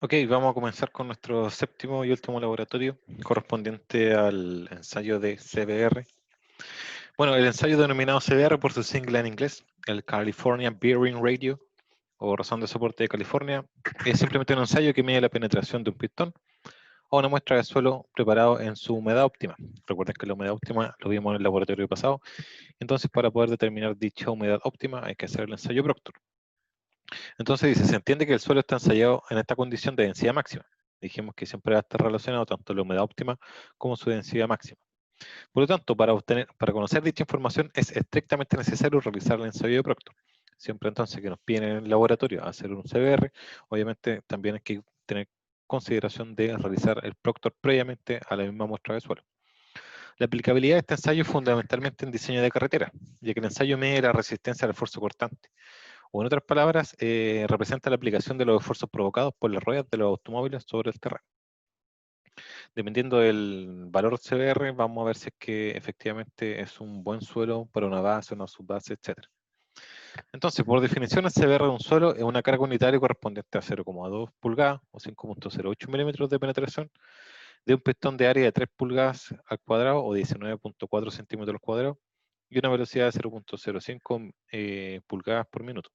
Ok, vamos a comenzar con nuestro séptimo y último laboratorio correspondiente al ensayo de CBR. Bueno, el ensayo denominado CBR por su sigla en inglés, el California Bearing Radio o razón de soporte de California, es simplemente un ensayo que mide la penetración de un pistón a una muestra de suelo preparado en su humedad óptima. Recuerden que la humedad óptima lo vimos en el laboratorio pasado, entonces para poder determinar dicha humedad óptima hay que hacer el ensayo Proctor. Entonces dice, se entiende que el suelo está ensayado en esta condición de densidad máxima. Dijimos que siempre va a estar relacionado tanto la humedad óptima como su densidad máxima. Por lo tanto, para conocer dicha información es estrictamente necesario realizar el ensayo de Proctor. Siempre entonces que nos piden en el laboratorio a hacer un CBR, obviamente también hay que tener consideración de realizar el Proctor previamente a la misma muestra de suelo. La aplicabilidad de este ensayo es fundamentalmente en diseño de carretera, ya que el ensayo mide la resistencia al esfuerzo cortante. O en otras palabras, representa la aplicación de los esfuerzos provocados por las ruedas de los automóviles sobre el terreno. Dependiendo del valor CBR, vamos a ver si es que efectivamente es un buen suelo para una base, una subbase, etc. Entonces, por definición, el CBR de un suelo es una carga unitaria correspondiente a 0,2 pulgadas o 5,08 milímetros de penetración de un pistón de área de 3 pulgadas al cuadrado o 19,4 centímetros cuadrados y una velocidad de 0,05 pulgadas por minuto.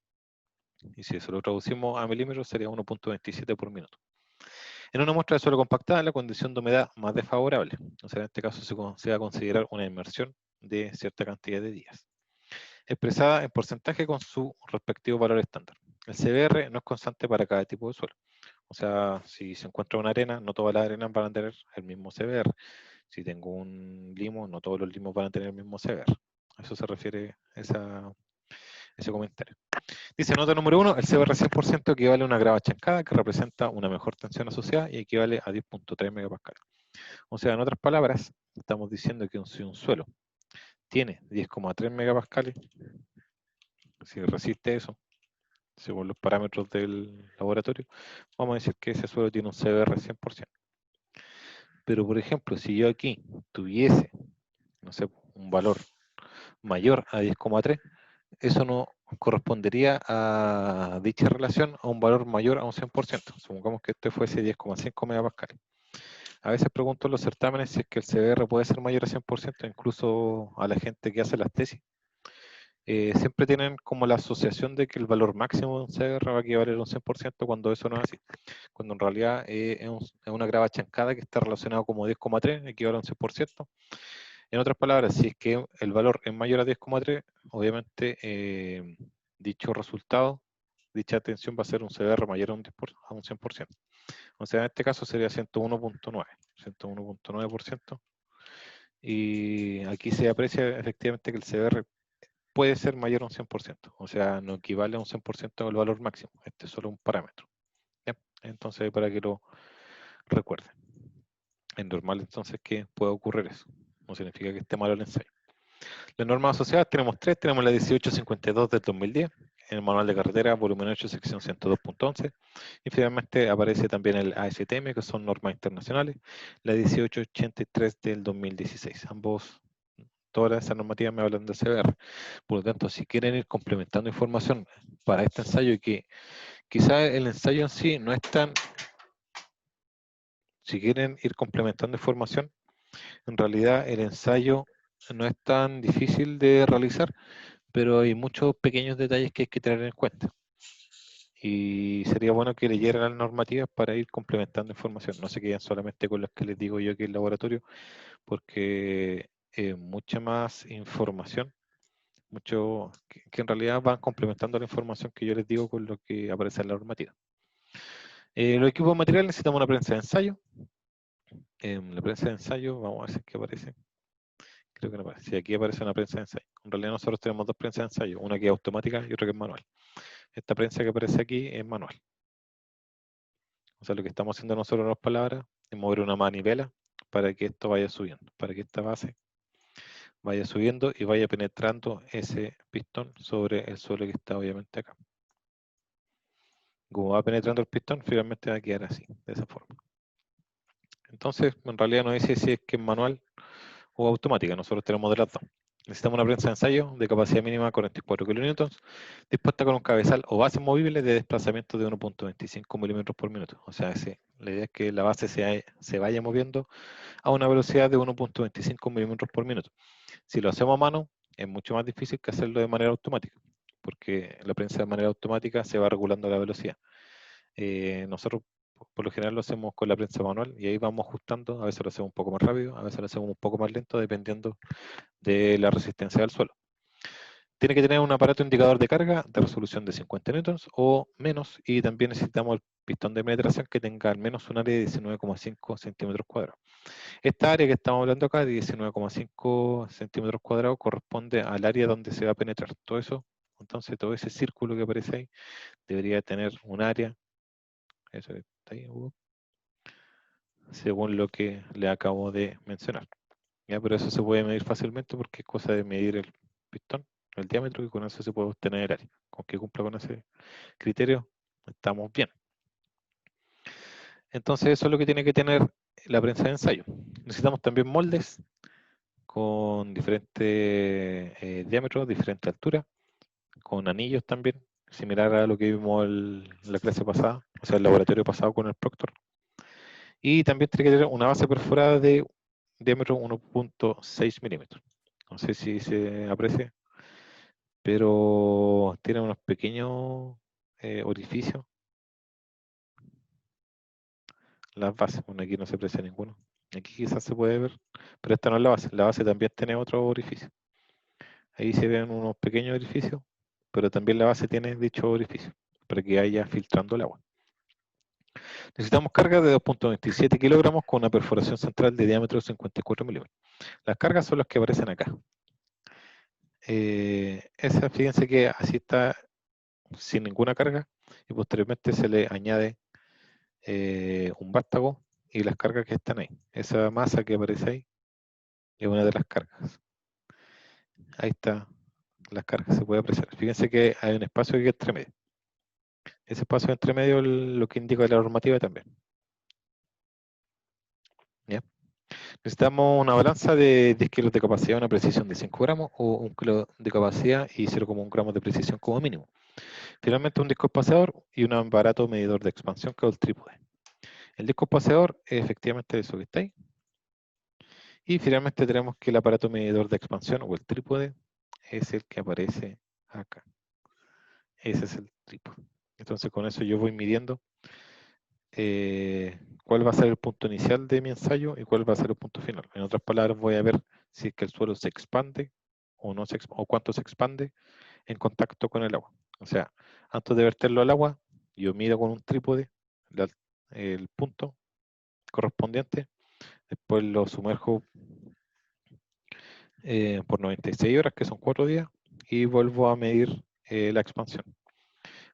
Y si eso lo traducimos a milímetros, sería 1,27 por minuto. En una muestra de suelo compactada, la condición de humedad más desfavorable. O sea, en este caso se va a considerar una inmersión de cierta cantidad de días, expresada en porcentaje con su respectivo valor estándar. El CBR no es constante para cada tipo de suelo. O sea, si se encuentra una arena, no todas las arenas van a tener el mismo CBR. Si tengo un limo, no todos los limos van a tener el mismo CBR. A eso se refiere ese comentario. Dice, nota número 1, el CBR 100% equivale a una grava chancada que representa una mejor tensión asociada y equivale a 10,3 megapascales. O sea, en otras palabras, estamos diciendo que si un suelo tiene 10,3 megapascales, si resiste eso, según los parámetros del laboratorio, vamos a decir que ese suelo tiene un CBR 100%. Pero, por ejemplo, si yo aquí tuviese, no sé, un valor mayor a 10,3, eso no correspondería a dicha relación a un valor mayor a un 100%. Supongamos que este fuese 10,5 megapascales. A veces pregunto en los certámenes si es que el CBR puede ser mayor a 100%, incluso a la gente que hace las tesis. Siempre tienen como la asociación de que el valor máximo de un CBR va a equivaler a un 100% cuando eso no es así. Cuando en realidad es una grava chancada que está relacionado como 10,3, equivale a un 100%. En otras palabras, si es que el valor es mayor a 10,3, obviamente dicho resultado, dicha tensión va a ser un CBR mayor a un 100%. O sea, en este caso sería 101,9%. Y aquí se aprecia efectivamente que el CBR puede ser mayor a un 100%. O sea, no equivale a un 100% al valor máximo. Este es solo un parámetro. ¿Ya? Entonces, para que lo recuerden. Es normal entonces que pueda ocurrir eso. No significa que esté malo el ensayo. Las normas asociadas tenemos tres, tenemos la 1852 del 2010, en el manual de carretera, volumen 8, sección 102.11, y finalmente aparece también el ASTM, que son normas internacionales, la 1883 del 2016. Todas esas normativas me hablan de CBR. Por lo tanto, si quieren ir complementando información para este ensayo, y que quizá el ensayo en sí no es tan, si quieren ir complementando información, en realidad el ensayo no es tan difícil de realizar, pero hay muchos pequeños detalles que hay que tener en cuenta. Y sería bueno que leyeran las normativas para ir complementando información. No se queden solamente con las que les digo yo aquí en el laboratorio, porque mucha más información, que en realidad van complementando la información que yo les digo con lo que aparece en la normativa. Los equipos materiales necesitamos una prensa de ensayo. En la prensa de ensayo, vamos a ver si es que aparece. Creo que no aparece. Sí, aquí aparece una prensa de ensayo. En realidad nosotros tenemos dos prensas de ensayo, una que es automática y otra que es manual. Esta prensa que aparece aquí es manual. O sea, lo que estamos haciendo nosotros en las palabras es mover una manivela para que esto vaya subiendo, para que esta base vaya subiendo y vaya penetrando ese pistón sobre el suelo que está obviamente acá. Como va penetrando el pistón, finalmente va a quedar así, de esa forma. Entonces, en realidad no dice si es que es manual o automática, nosotros tenemos de las dos. Necesitamos una prensa de ensayo de capacidad mínima 44 kN, dispuesta con un cabezal o base movible de desplazamiento de 1.25 milímetros por minuto. O sea, la idea es que la base se vaya moviendo a una velocidad de 1.25 milímetros por minuto. Si lo hacemos a mano, es mucho más difícil que hacerlo de manera automática, porque la prensa de manera automática se va regulando la velocidad. Nosotros por lo general lo hacemos con la prensa manual y ahí vamos ajustando, a veces lo hacemos un poco más rápido, a veces lo hacemos un poco más lento, dependiendo de la resistencia del suelo. Tiene que tener un aparato indicador de carga de resolución de 50 newtons o menos, y también necesitamos el pistón de penetración que tenga al menos un área de 19,5 centímetros cuadrados. Esta área que estamos hablando acá de 19,5 centímetros cuadrados corresponde al área donde se va a penetrar. Todo eso, entonces todo ese círculo que aparece ahí debería tener un área, eso que está ahí, según lo que le acabo de mencionar. ¿Ya? Pero eso se puede medir fácilmente porque es cosa de medir el pistón, el diámetro, y con eso se puede obtener el área. Con que cumpla con ese criterio, estamos bien. Entonces eso es lo que tiene que tener la prensa de ensayo. Necesitamos también moldes con diferentes diámetros, diferente altura, con anillos también, similar a lo que vimos en la clase pasada, o sea, el laboratorio pasado con el Proctor. Y también tiene que tener una base perforada de diámetro 1.6 milímetros. No sé si se aprecia, pero tiene unos pequeños orificios. Las bases, bueno, aquí no se aprecia ninguno. Aquí quizás se puede ver, pero esta no es la base. La base también tiene otro orificio. Ahí se ven unos pequeños orificios, pero también la base tiene dicho orificio, para que vaya filtrando el agua. Necesitamos carga de 2.27 kilogramos con una perforación central de diámetro de 54 milímetros. Las cargas son las que aparecen acá. Esa, fíjense que así está sin ninguna carga, y posteriormente se le añade un vástago y las cargas que están ahí. Esa masa que aparece ahí es una de las cargas. Ahí está las cargas, se puede apreciar. Fíjense que hay un espacio aquí entre medio. Ese espacio entre medio es lo que indica la normativa también. ¿Ya? Necesitamos una balanza de 10 kilos de capacidad, una precisión de 5 gramos, o 1 kilo de capacidad y 0,1 gramos de precisión como mínimo. Finalmente, un disco espaciador y un aparato medidor de expansión, que es el trípode. El disco espaciador es efectivamente eso que está ahí. Y finalmente tenemos que el aparato medidor de expansión o el trípode es el que aparece acá. Ese es el trípode. Entonces con eso yo voy midiendo cuál va a ser el punto inicial de mi ensayo y cuál va a ser el punto final. En otras palabras, voy a ver si es que el suelo se expande o no o cuánto se expande en contacto con el agua. O sea, antes de verterlo al agua, yo mido con un trípode el punto correspondiente, después lo sumerjo por 96 horas, que son 4 días, y vuelvo a medir la expansión.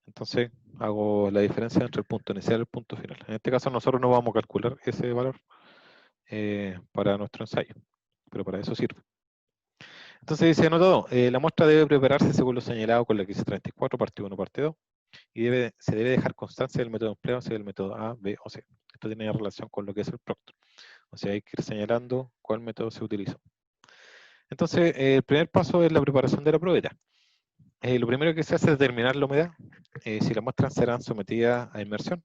Entonces hago la diferencia entre el punto inicial y el punto final. En este caso nosotros no vamos a calcular ese valor para nuestro ensayo, pero para eso sirve. Entonces dice anotado, la muestra debe prepararse según lo señalado con la quiz 34, parte 1, parte 2, y se debe dejar constancia del método empleado, sea el método A, B o C. Esto tiene relación con lo que es el Proctor. O sea, hay que ir señalando cuál método se utilizó. Entonces, el primer paso es la preparación de la probeta. Lo primero que se hace es determinar la humedad, si las muestras serán sometidas a inmersión,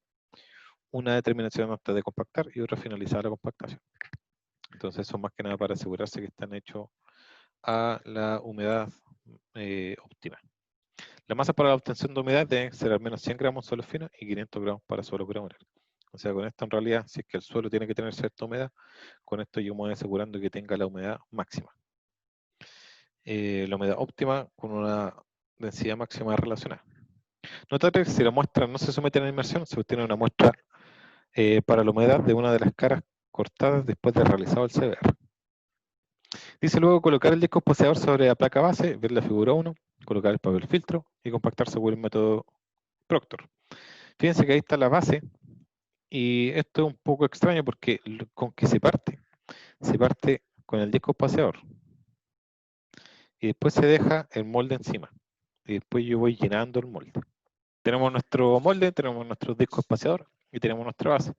una determinación antes de compactar y otra finalizada la compactación. Entonces, eso más que nada para asegurarse que están hechos a la humedad óptima. La masa para la obtención de humedad debe ser al menos 100 gramos suelo fino y 500 gramos para suelo granular. O sea, con esto en realidad, si es que el suelo tiene que tener cierta humedad, con esto yo me voy asegurando que tenga la humedad máxima. La humedad óptima con una densidad máxima relacionada. Notar que si la muestra no se somete a la inmersión, se obtiene una muestra para la humedad de una de las caras cortadas después de realizado el CBR. Dice luego colocar el disco espaciador sobre la placa base, ver la figura 1, colocar el papel filtro y compactar según el método Proctor. Fíjense que ahí está la base, y esto es un poco extraño porque con que se parte con el disco espaciador y después se deja el molde encima y después yo voy llenando el molde. Tenemos nuestro molde, tenemos nuestro disco espaciador y tenemos nuestra base.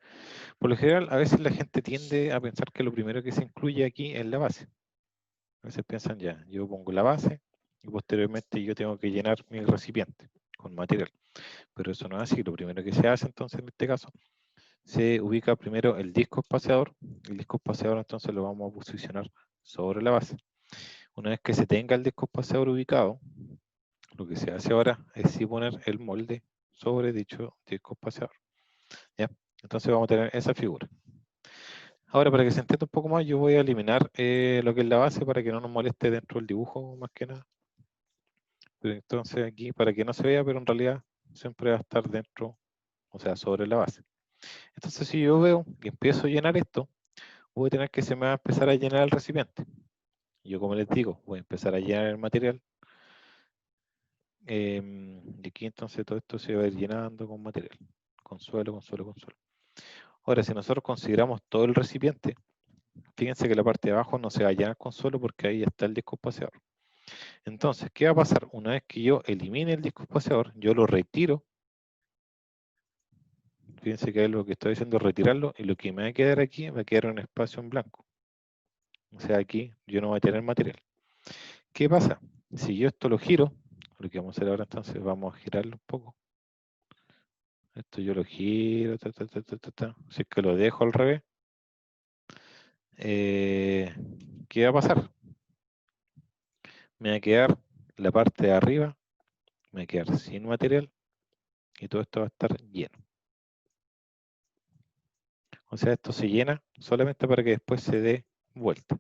Por lo general, a veces la gente tiende a pensar que lo primero que se incluye aquí es la base. A veces piensan ya, yo pongo la base y posteriormente yo tengo que llenar mi recipiente con material. Pero eso no es así. Lo primero que se hace entonces en este caso, se ubica primero el disco espaciador. El disco espaciador entonces lo vamos a posicionar sobre la base. Una vez que se tenga el disco espaciador ubicado, lo que se hace ahora es sí poner el molde sobre dicho disco espaciador. ¿Ya? Entonces vamos a tener esa figura. Ahora, para que se entienda un poco más, yo voy a eliminar lo que es la base para que no nos moleste dentro del dibujo, más que nada. Pero entonces aquí, para que no se vea, pero en realidad siempre va a estar dentro, o sea, sobre la base. Entonces, si yo veo que empiezo a llenar esto, voy a tener que se me va a empezar a llenar el recipiente. Yo, como les digo, voy a empezar a llenar el material. Y aquí entonces todo esto se va a ir llenando con material. Con suelo, con suelo, con suelo. Ahora, si nosotros consideramos todo el recipiente, fíjense que la parte de abajo no se va a llenar con suelo porque ahí está el disco espaciador. Entonces, ¿qué va a pasar? Una vez que yo elimine el disco espaciador, yo lo retiro. Fíjense que lo que estoy haciendo es retirarlo y lo que me va a quedar aquí va a quedar un espacio en blanco. O sea, aquí yo no voy a tener material. ¿Qué pasa? Si yo esto lo giro, lo que vamos a hacer ahora entonces, vamos a girarlo un poco. Esto yo lo giro, si es que lo dejo al revés, ¿qué va a pasar? Me va a quedar la parte de arriba, me va a quedar sin material y todo esto va a estar lleno. O sea, esto se llena solamente para que después se dé vuelta.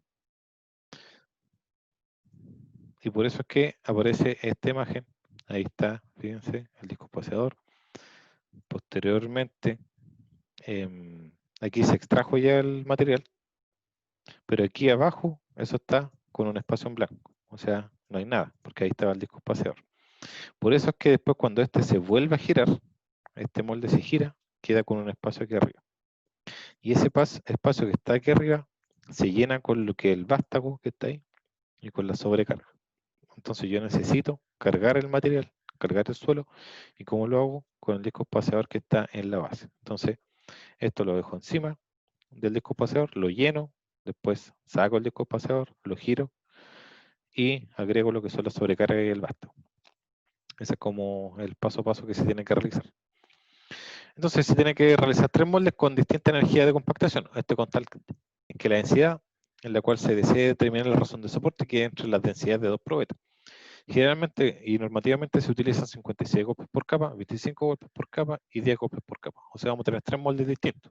Y por eso es que aparece esta imagen. Ahí está, fíjense, el disco espaciador. Posteriormente, aquí se extrajo ya el material, pero aquí abajo eso está con un espacio en blanco. O sea, no hay nada, porque ahí estaba el disco espaciador. Por eso es que después cuando este se vuelve a girar, este molde se gira, queda con un espacio aquí arriba. Y ese espacio que está aquí arriba se llena con lo que es el vástago que está ahí y con la sobrecarga. Entonces yo necesito cargar el material, cargar el suelo, y ¿cómo lo hago? Con el disco espaciador que está en la base. Entonces esto lo dejo encima del disco espaciador, lo lleno, después saco el disco espaciador, lo giro y agrego lo que son la sobrecarga y el vástago. Ese es como el paso a paso que se tiene que realizar. Entonces se tiene que realizar 3 moldes con distinta energía de compactación. Con tal que la densidad en la cual se desee determinar la razón de soporte quede entre las densidades de 2 probetas. Generalmente y normativamente se utilizan 56 golpes por capa, 25 golpes por capa y 10 golpes por capa. O sea, vamos a tener 3 moldes distintos.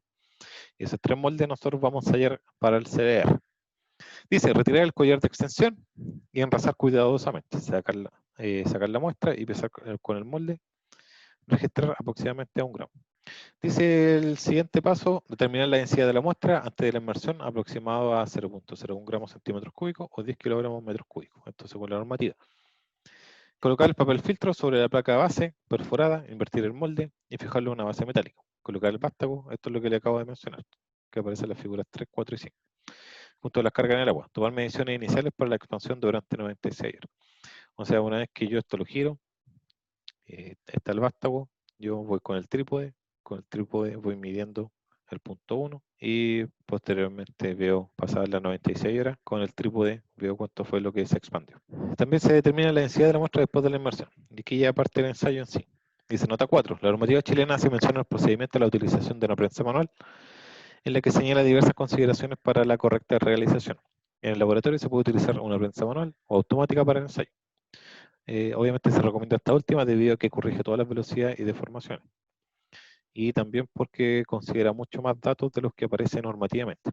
Y esos 3 moldes nosotros vamos a hallar para el CDR. Dice, retirar el collar de extensión y enrasar cuidadosamente. Sacar la muestra y pesar con el molde. Registrar aproximadamente a 1 gramo. Dice el siguiente paso, determinar la densidad de la muestra antes de la inmersión aproximado a 0.01 gramos centímetros cúbicos o 10 kilogramos metros cúbicos. Esto según la normativa. Colocar el papel filtro sobre la placa base perforada, invertir el molde y fijarlo en una base metálica. Colocar el vástago, esto es lo que le acabo de mencionar, que aparece en las figuras 3, 4 y 5. Junto a las cargas en el agua. Tomar mediciones iniciales para la expansión durante 96 horas. O sea, una vez que yo esto lo giro, está el vástago, yo voy con el trípode voy midiendo el punto 1 y posteriormente veo pasadas las 96 horas, con el trípode veo cuánto fue lo que se expandió. También se determina la densidad de la muestra después de la inmersión, y aquí ya parte el ensayo en sí. Dice nota 4, la normativa chilena hace mención al procedimiento de la utilización de una prensa manual, en la que señala diversas consideraciones para la correcta realización. En el laboratorio se puede utilizar una prensa manual o automática para el ensayo. Obviamente se recomienda esta última debido a que corrige todas las velocidades y deformaciones. Y también porque considera mucho más datos de los que aparecen normativamente.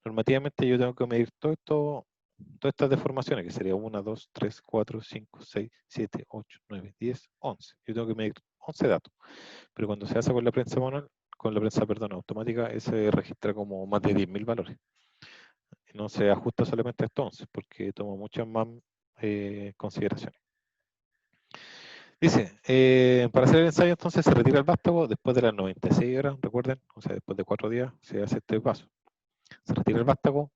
Normativamente yo tengo que medir todas estas deformaciones, que sería 1, 2, 3, 4, 5, 6, 7, 8, 9, 10, 11. Yo tengo que medir 11 datos. Pero cuando se hace con la prensa manual, automática, se registra como más de 10.000 valores. No se ajusta solamente a estos 11, porque toma muchas más consideraciones. Dice, para hacer el ensayo entonces se retira el vástago después de las 96 horas, recuerden, o sea, después de 4 días se hace este paso. Se retira el vástago,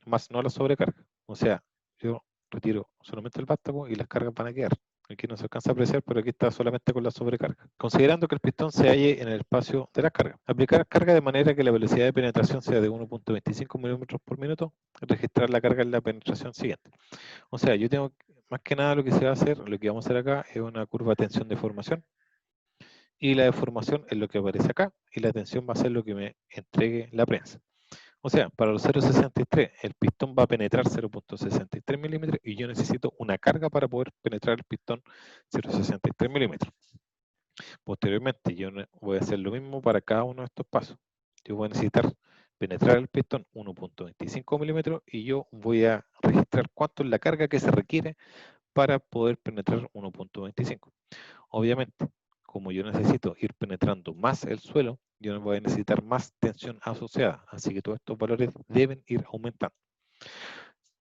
más no la sobrecarga. O sea, yo retiro solamente el vástago y las cargas van a quedar. Aquí no se alcanza a apreciar, pero aquí está solamente con la sobrecarga. Considerando que el pistón se halle en el espacio de la carga. Aplicar carga de manera que la velocidad de penetración sea de 1.25 milímetros por minuto. Registrar la carga en la penetración siguiente. O sea, yo tengo, más que nada lo que se va a hacer, lo que vamos a hacer acá es una curva de tensión de formación. Y la deformación es lo que aparece acá. Y la tensión va a ser lo que me entregue la prensa. O sea, para los 0.63 el pistón va a penetrar 0.63 milímetros y yo necesito una carga para poder penetrar el pistón 0.63 milímetros. Posteriormente yo voy a hacer lo mismo para cada uno de estos pasos. Yo voy a necesitar penetrar el pistón 1.25 milímetros y yo voy a registrar cuánto es la carga que se requiere para poder penetrar 1.25. Obviamente, como yo necesito ir penetrando más el suelo, yo no voy a necesitar más tensión asociada, así que todos estos valores deben ir aumentando.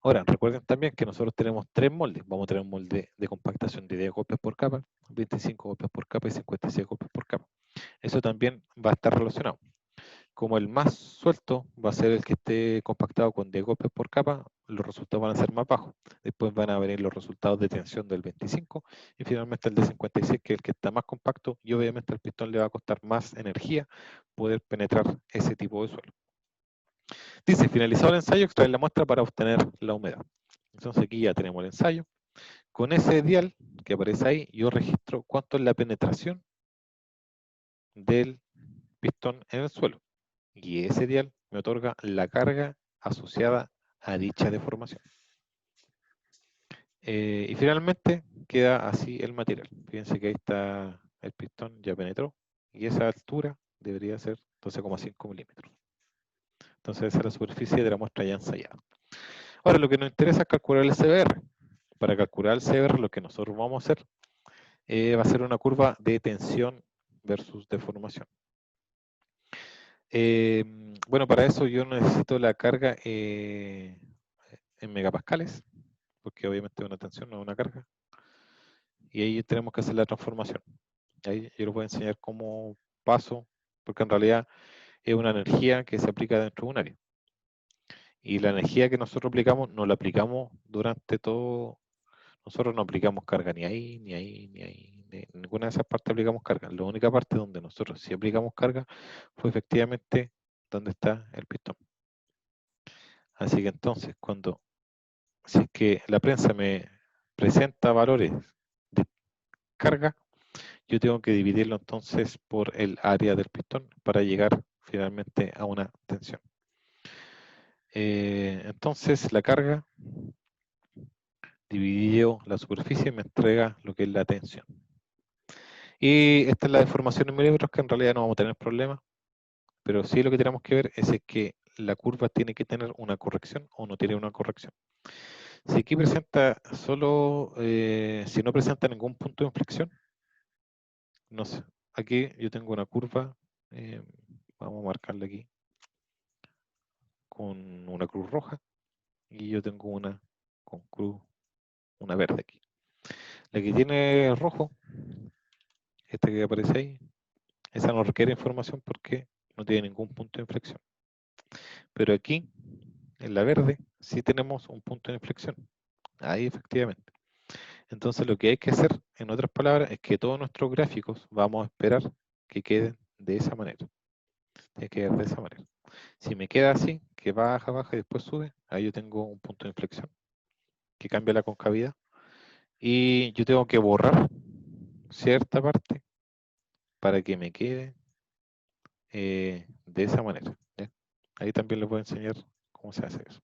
Ahora, recuerden también que nosotros tenemos tres moldes. Vamos a tener un molde de compactación de 10 golpes por capa, 25 golpes por capa y 56 golpes por capa. Eso también va a estar relacionado. Como el más suelto va a ser el que esté compactado con 10 golpes por capa, los resultados van a ser más bajos. Después van a venir los resultados de tensión del 25 y finalmente el de 56, que es el que está más compacto y obviamente al pistón le va a costar más energía poder penetrar ese tipo de suelo. Dice, finalizado el ensayo, extraer la muestra para obtener la humedad. Entonces aquí ya tenemos el ensayo. Con ese dial que aparece ahí, yo registro cuánto es la penetración del pistón en el suelo. Y ese dial me otorga la carga asociada a dicha deformación. Y finalmente queda así el material. Fíjense que ahí está el pistón, ya penetró. Y esa altura debería ser 12,5 milímetros. Entonces esa es la superficie de la muestra ya ensayada. Ahora lo que nos interesa es calcular el CBR. Para calcular el CBR lo que nosotros vamos a hacer va a ser una curva de tensión versus deformación. Bueno, para eso yo necesito la carga en megapascales, porque obviamente es una tensión, no es una carga. Y ahí tenemos que hacer la transformación. Ahí yo les voy a enseñar cómo paso, porque en realidad es una energía que se aplica dentro de un área. Y la energía que nosotros aplicamos, no la aplicamos durante todo. Nosotros no aplicamos carga ni ahí, ni ahí, ni ahí. En ninguna de esas partes aplicamos carga. La única parte donde nosotros sí aplicamos carga fue efectivamente donde está el pistón. Así que entonces, si es que la prensa me presenta valores de carga, yo tengo que dividirlo entonces por el área del pistón para llegar finalmente a una tensión. Entonces la carga dividido la superficie me entrega lo que es la tensión. Y esta es la deformación en milímetros, que en realidad no vamos a tener problemas, pero sí lo que tenemos que ver es que la curva tiene que tener una corrección o no tiene una corrección. Si aquí presenta solo, si no presenta ningún punto de inflexión, no sé, aquí yo tengo una curva, vamos a marcarla aquí con una cruz roja y yo tengo una con cruz, una verde aquí. La que tiene rojo, esta que aparece ahí, esa no requiere información porque no tiene ningún punto de inflexión. Pero aquí, en la verde, sí tenemos un punto de inflexión. Ahí efectivamente. Entonces lo que hay que hacer, en otras palabras, es que todos nuestros gráficos vamos a esperar que queden de esa manera. Tiene que quedar de esa manera. Si me queda así, que baja, baja y después sube, ahí yo tengo un punto de inflexión que cambia la concavidad. Y yo tengo que borrar cierta parte para que me quede de esa manera. ¿Ya? Ahí también les voy a enseñar cómo se hace eso.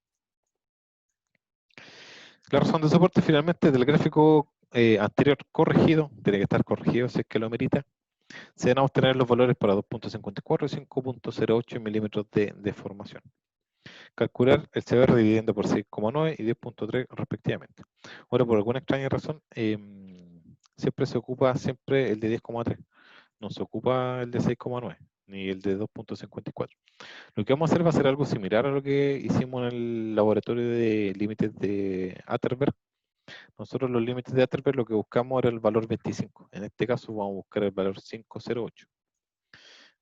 La razón de soporte finalmente del gráfico anterior corregido, tiene que estar corregido si es que lo amerita, se van a obtener los valores para 2.54 y 5.08 milímetros de deformación. Calcular el CBR dividiendo por 6,9 y 10.3 respectivamente. Ahora, por alguna extraña razón, siempre se ocupa siempre el de 10,3. No se ocupa el de 6,9 ni el de 2.54. Lo que vamos a hacer va a ser algo similar a lo que hicimos en el laboratorio de límites de Atterberg. Nosotros los límites de Atterberg lo que buscamos era el valor 25. En este caso vamos a buscar el valor 508.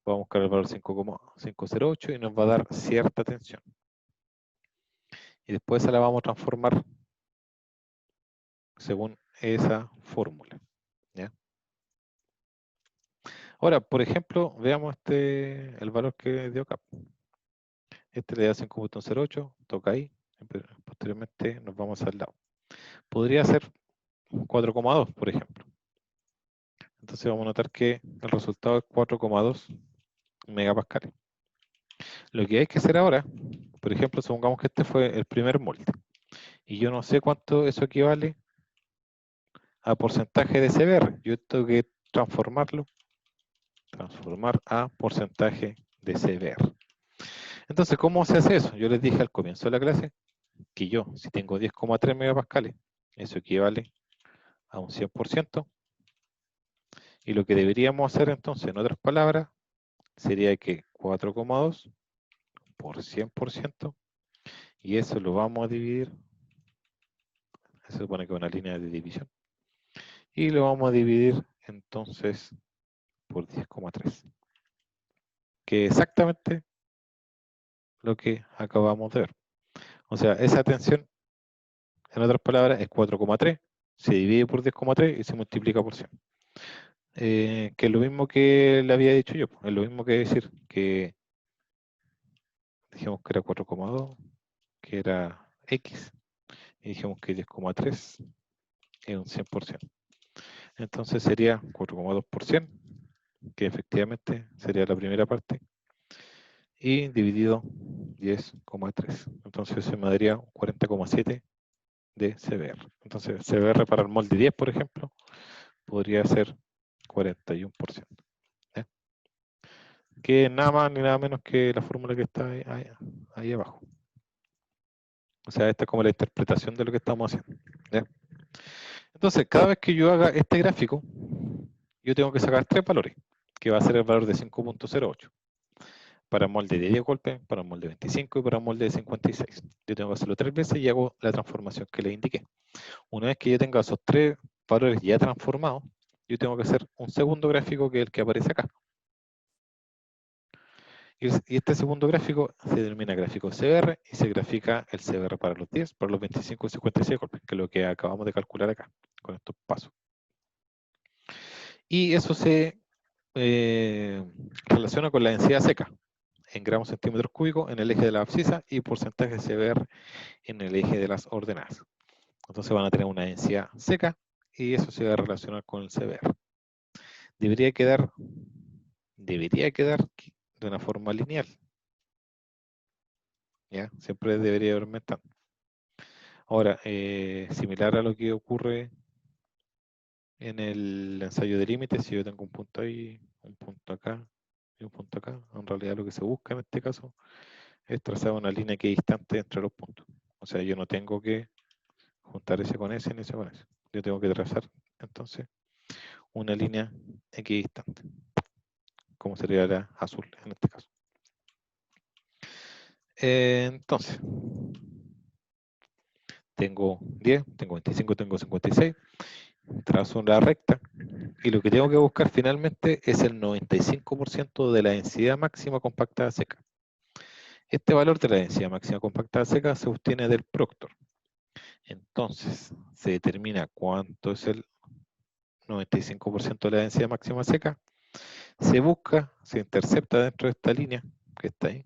Vamos a buscar el valor 5,508 y nos va a dar cierta tensión. Y después se la vamos a transformar según esa fórmula. ¿Ya? Ahora, por ejemplo, veamos el valor que dio acá. Este le da 5.08, toca ahí, posteriormente nos vamos al lado. Podría ser 4,2, por ejemplo. Entonces vamos a notar que el resultado es 4,2 megapascales. Lo que hay que hacer ahora, por ejemplo, supongamos que este fue el primer molde, y yo no sé cuánto eso equivale a porcentaje de CBR. Yo tengo que transformar a porcentaje de CBR. Entonces, ¿cómo se hace eso? Yo les dije al comienzo de la clase que yo, si tengo 10,3 megapascales, eso equivale a un 100%, y lo que deberíamos hacer entonces, en otras palabras, sería que 4,2 por 100%, y eso lo vamos a dividir, se supone que es una línea de división, y lo vamos a dividir entonces por 10,3, que es exactamente lo que acabamos de ver. O sea, esa tensión, en otras palabras, es 4,3, se divide por 10,3 y se multiplica por 100. Que es lo mismo que le había dicho yo, es lo mismo que decir que dijimos que era 4,2, que era X, y dijimos que 10,3 es un 100%. Entonces sería 4,2 por 100, que efectivamente sería la primera parte, y dividido 10,3. Entonces se me daría 40,7 de CBR. Entonces CBR para el molde 10, por ejemplo, podría ser 41%. ¿Eh? Que es nada más ni nada menos que la fórmula que está ahí abajo. O sea, esta es como la interpretación de lo que estamos haciendo. ¿Ya? Entonces, cada vez que yo haga este gráfico, yo tengo que sacar 3 valores, que va a ser el valor de 5.08. Para el molde de 10 golpes, para el molde de 25 y para el molde de 56. Yo tengo que hacerlo 3 veces y hago la transformación que les indiqué. Una vez que yo tenga esos 3 valores ya transformados, yo tengo que hacer un segundo gráfico que es el que aparece acá. Y este segundo gráfico se denomina gráfico CBR y se grafica el CBR para los 10, para los 25 y 56 golpes, que es lo que acabamos de calcular acá, con estos pasos. Y eso se relaciona con la densidad seca, en gramos centímetros cúbicos en el eje de la abscisa y porcentaje de CBR en el eje de las ordenadas. Entonces van a tener una densidad seca y eso se va a relacionar con el CBR. Debería quedar de una forma lineal. ¿Ya? Siempre debería ir aumentando. Ahora, similar a lo que ocurre en el ensayo de límites, si yo tengo un punto ahí, un punto acá y un punto acá, en realidad lo que se busca en este caso es trazar una línea equidistante entre los puntos. O sea, yo no tengo que juntar ese con ese ni ese con ese. Yo tengo que trazar entonces una línea equidistante, como sería la azul en este caso. Entonces, tengo 10, tengo 25, tengo 56, trazo la recta y lo que tengo que buscar finalmente es el 95% de la densidad máxima compactada seca. Este valor de la densidad máxima compactada seca se obtiene del Proctor. Entonces, se determina cuánto es el 95% de la densidad máxima seca, se busca, se intercepta dentro de esta línea que está ahí,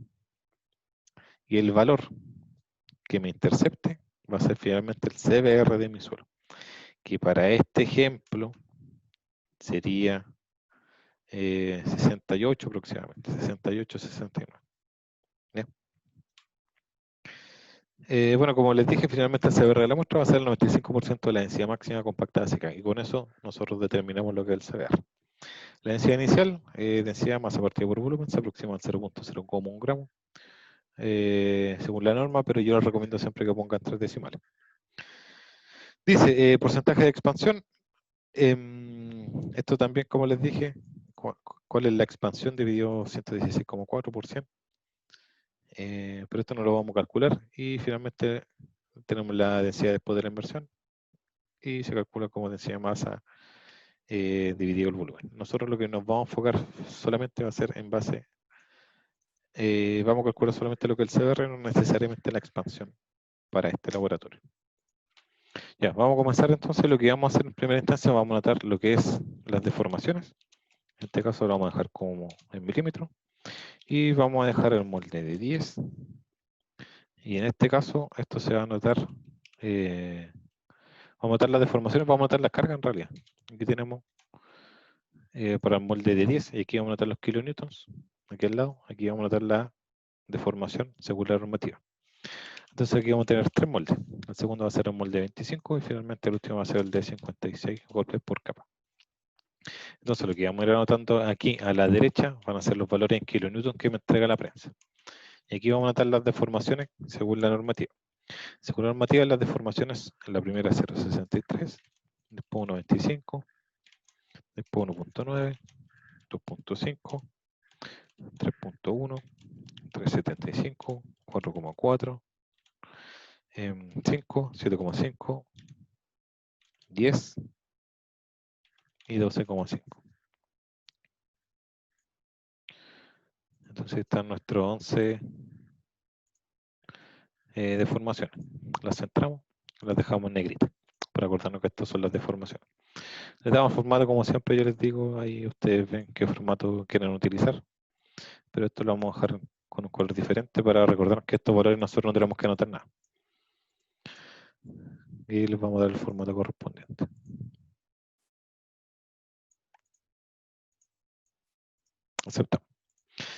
y el valor que me intercepte va a ser finalmente el CBR de mi suelo, que para este ejemplo sería 68 aproximadamente, 68, 69. ¿Ya? Bueno, como les dije, finalmente el CBR de la muestra va a ser el 95% de la densidad máxima compactada seca, y con eso nosotros determinamos lo que es el CBR. La densidad inicial, densidad masa partida por volumen, se aproxima al 0.01 gramo, según la norma, pero yo les recomiendo siempre que pongan 3 decimales. Dice, porcentaje de expansión. Esto también, como les dije, ¿cuál es la expansión? Dividido 116,4%. Pero esto no lo vamos a calcular. Y finalmente tenemos la densidad después de la inversión. Y se calcula como densidad de masa dividido el volumen. Nosotros lo que nos vamos a enfocar solamente va a ser en base, vamos a calcular solamente lo que es el CBR, no necesariamente la expansión para este laboratorio. Ya, vamos a comenzar entonces. Lo que vamos a hacer en primera instancia, vamos a notar lo que es las deformaciones. En este caso lo vamos a dejar como en milímetros. Y vamos a dejar el molde de 10. Y en este caso, esto se va a notar, vamos a notar las deformaciones, vamos a notar las cargas en realidad. Aquí tenemos para el molde de 10, y aquí vamos a notar los kilonewtons, aquí al lado, aquí vamos a notar la deformación según la normativa. Entonces aquí vamos a tener 3 moldes. El segundo va a ser el molde de 25 y finalmente el último va a ser el de 56 golpes por capa. Entonces lo que vamos a ir anotando aquí a la derecha van a ser los valores en kilonewtons que me entrega la prensa. Y aquí vamos a notar las deformaciones según la normativa. Según la normativa, las deformaciones, en la primera 0,63, después 1,25, después 1,9, 2,5, 3,1, 3,75, 4,4, 5, 7,5, 10 y 12,5. Entonces están nuestros 11 deformaciones. Las centramos, las dejamos en negrita, para acordarnos que estas son las deformaciones. Le damos formato, como siempre yo les digo, ahí ustedes ven qué formato quieren utilizar, pero esto lo vamos a dejar con un color diferente para recordarnos que estos valores nosotros no tenemos que anotar nada. Y les vamos a dar el formato correspondiente. Aceptamos.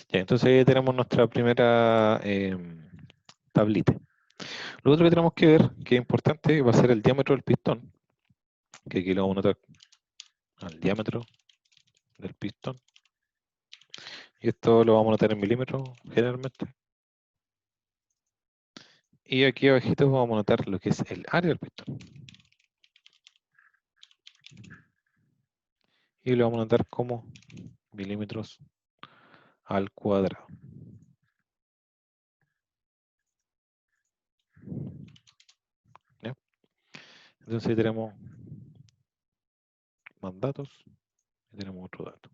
Ya, entonces ahí tenemos nuestra primera tablita. Lo otro que tenemos que ver, que es importante, va a ser el diámetro del pistón, que aquí lo vamos a notar al diámetro del pistón. Y esto lo vamos a notar en milímetros generalmente. Y aquí abajito vamos a notar lo que es el área del pistón. Y lo vamos a notar como milímetros al cuadrado. ¿Ya? Entonces ahí tenemos más datos y tenemos otro dato.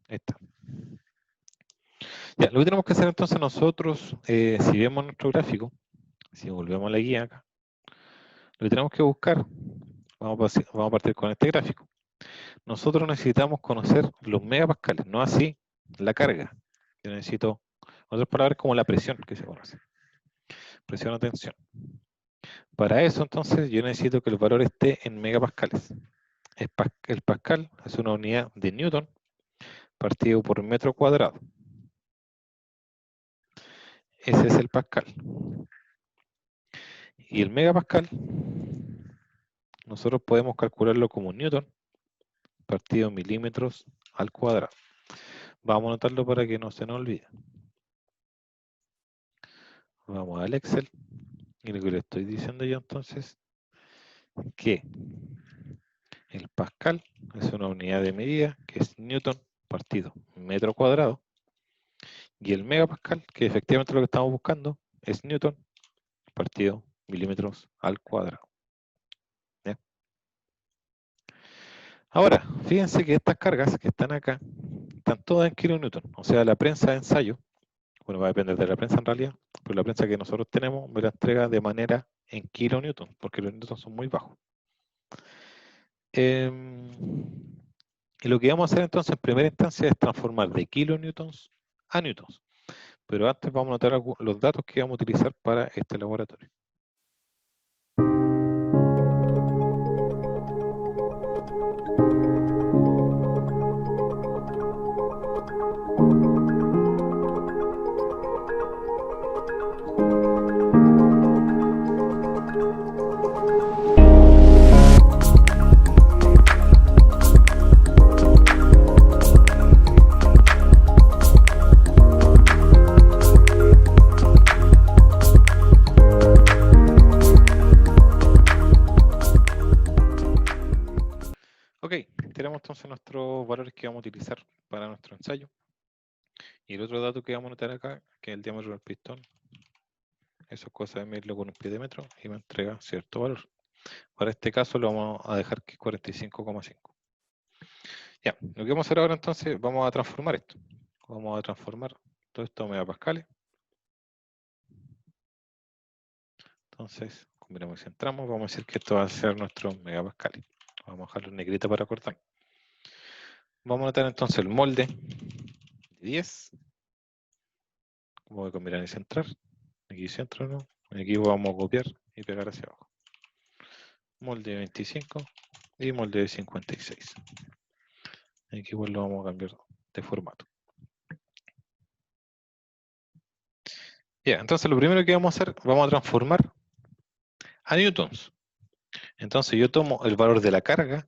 Ahí está. Ya, lo que tenemos que hacer entonces nosotros, si vemos nuestro gráfico, si volvemos a la guía acá, lo que tenemos que buscar, vamos a partir con este gráfico. Nosotros necesitamos conocer los megapascales, no así la carga. Yo necesito, otras palabras como la presión que se conoce. Presión o tensión. Para eso entonces yo necesito que el valor esté en megapascales. El pascal es una unidad de Newton partido por metro cuadrado. Ese es el pascal. Y el megapascal, nosotros podemos calcularlo como Newton partido en milímetros al cuadrado. Vamos a anotarlo para que no se nos olvide. Vamos al Excel. Y lo que le estoy diciendo yo entonces, que el pascal es una unidad de medida que es Newton partido metro cuadrado. Y el megapascal, que efectivamente lo que estamos buscando, es Newton partido milímetros al cuadrado. ¿Ya? Ahora, fíjense que estas cargas que están acá, están todas en kilonewton. O sea, la prensa de ensayo, bueno, va a depender de la prensa en realidad, pero la prensa que nosotros tenemos me la entrega de manera en kilonewton, porque los newtons son muy bajos. Y lo que vamos a hacer entonces en primera instancia es transformar de kilonewtons a newtons. Pero antes vamos a notar los datos que vamos a utilizar para este laboratorio. Ok, tenemos entonces nuestros valores que vamos a utilizar para nuestro ensayo. Y el otro dato que vamos a notar acá, que es el diámetro del pistón. Eso es cosa de medirlo con un pie de metro y me entrega cierto valor. Para este caso lo vamos a dejar que es 45,5. Ya, lo que vamos a hacer ahora entonces, vamos a transformar esto. Vamos a transformar todo esto a megapascales. Entonces, combinamos y centramos, vamos a decir que esto va a ser nuestro megapascales. Vamos a dejarlo en negrita para cortar. Vamos a notar entonces el molde de 10. Voy a combinar y centrar. Aquí centro, ¿no? Aquí vamos a copiar y pegar hacia abajo. Molde de 25 y molde de 56. Aquí igual lo vamos a cambiar de formato. Ya, entonces lo primero que vamos a hacer, vamos a transformar a newtons. Entonces yo tomo el valor de la carga,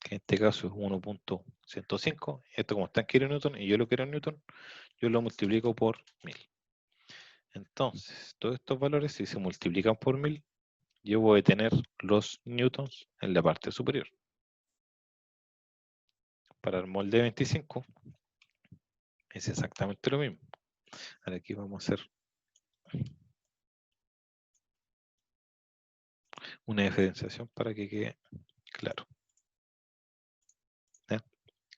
que en este caso es 1.105. Esto como está en kilonewton y yo lo quiero en newton, yo lo multiplico por 1000. Entonces, todos estos valores, si se multiplican por 1000, yo voy a tener los newtons en la parte superior. Para el molde 25 es exactamente lo mismo. Ahora aquí vamos a hacer una diferenciación para que quede claro. ¿Ya?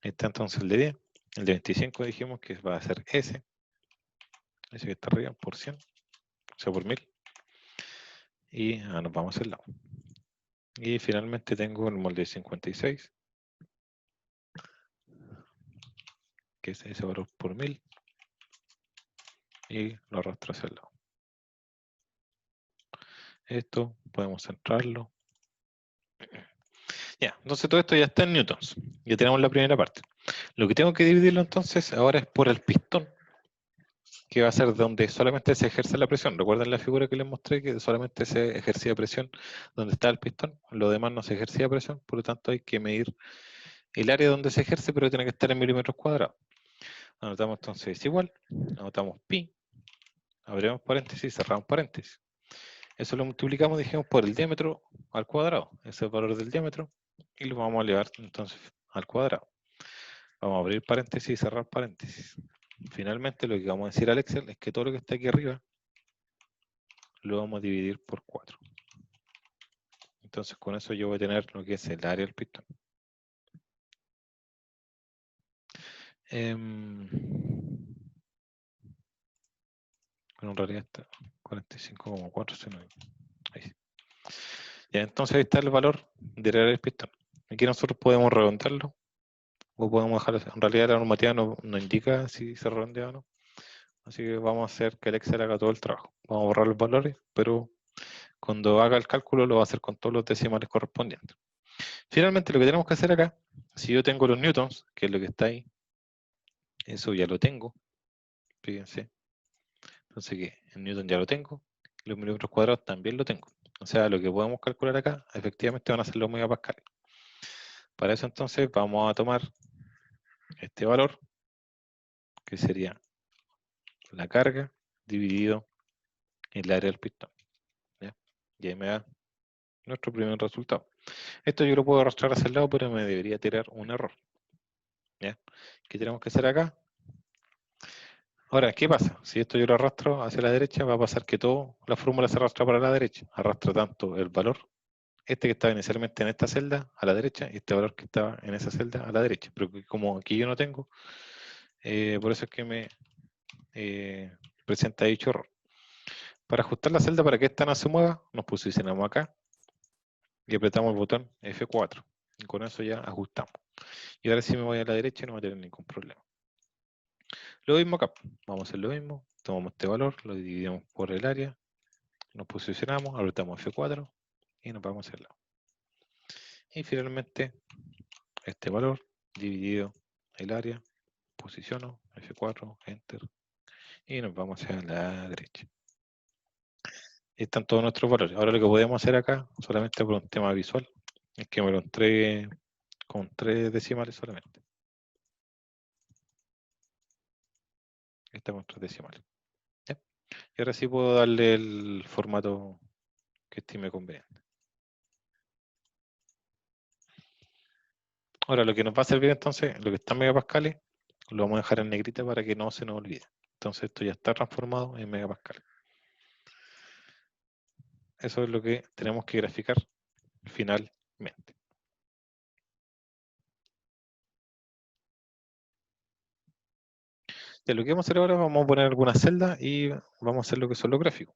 Ahí está entonces el de 10. El de 25 dijimos que va a ser ese que está arriba, por 100, o sea, por 1000. Y nos vamos al lado. Y finalmente tengo el molde 56, que es ese valor por 1000. Y lo arrastro hacia el lado. Esto podemos centrarlo. Ya, entonces todo esto ya está en newtons. Ya tenemos la primera parte. Lo que tengo que dividirlo entonces ahora es por el pistón, que va a ser donde solamente se ejerce la presión. ¿Recuerdan la figura que les mostré que solamente se ejercía presión donde está el pistón? Lo demás no se ejercía presión, por lo tanto hay que medir el área donde se ejerce, pero tiene que estar en milímetros cuadrados. Anotamos entonces es igual, anotamos pi, abrimos paréntesis, cerramos paréntesis. Eso lo multiplicamos, dijimos, por el diámetro al cuadrado. Ese es el valor del diámetro y lo vamos a elevar entonces al cuadrado. Vamos a abrir paréntesis y cerrar paréntesis. Finalmente lo que vamos a decir al Excel es que todo lo que está aquí arriba lo vamos a dividir por 4. Entonces con eso yo voy a tener lo que es el área del pistón. Bueno, en realidad está 45,409. Ahí sí. Ya, entonces ahí está el valor del área del pistón. Aquí nosotros podemos redondearlo o podemos dejarlo. En realidad la normativa no indica si se redondea o no. Así que vamos a hacer que el Excel haga todo el trabajo. Vamos a borrar los valores, pero cuando haga el cálculo lo va a hacer con todos los decimales correspondientes. Finalmente lo que tenemos que hacer acá, si yo tengo los newtons, que es lo que está ahí, eso ya lo tengo, fíjense. Entonces que en newton ya lo tengo, los milímetros cuadrados también lo tengo. O sea, lo que podemos calcular acá, efectivamente van a ser los megapascales. Para eso entonces vamos a tomar este valor, que sería la carga dividido en el área del pistón. ¿Ya? Y ahí me da nuestro primer resultado. Esto yo lo puedo arrastrar hacia el lado, pero me debería tirar un error. ¿Ya? ¿Qué tenemos que hacer acá? Ahora, ¿qué pasa? Si esto yo lo arrastro hacia la derecha, va a pasar que toda la fórmula se arrastra para la derecha. Arrastra tanto el valor, este que estaba inicialmente en esta celda, a la derecha, y este valor que estaba en esa celda, a la derecha. Pero como aquí yo no tengo, por eso es que me presenta dicho error. Para ajustar la celda para que esta no se mueva, nos posicionamos acá y apretamos el botón F4. Y con eso ya ajustamos. Y ahora sí me voy a la derecha y no voy a tener ningún problema. Lo mismo acá. Vamos a hacer lo mismo. Tomamos este valor, lo dividimos por el área, nos posicionamos, apretamos F4 y nos vamos hacia el lado. Y finalmente, este valor dividido el área, posiciono, F4, Enter, y nos vamos hacia la derecha. Y están todos nuestros valores. Ahora lo que podemos hacer acá, solamente por un tema visual, es que me lo entregue con 3 decimales solamente. Estamos en 3 decimales. ¿Ya? Y ahora sí puedo darle el formato que estime conveniente. Ahora lo que nos va a servir entonces, lo que está en megapascales, lo vamos a dejar en negrita para que no se nos olvide. Entonces esto ya está transformado en megapascales. Eso es lo que tenemos que graficar finalmente. Ya, lo que vamos a hacer ahora, vamos a poner algunas celdas y vamos a hacer lo que son los gráficos.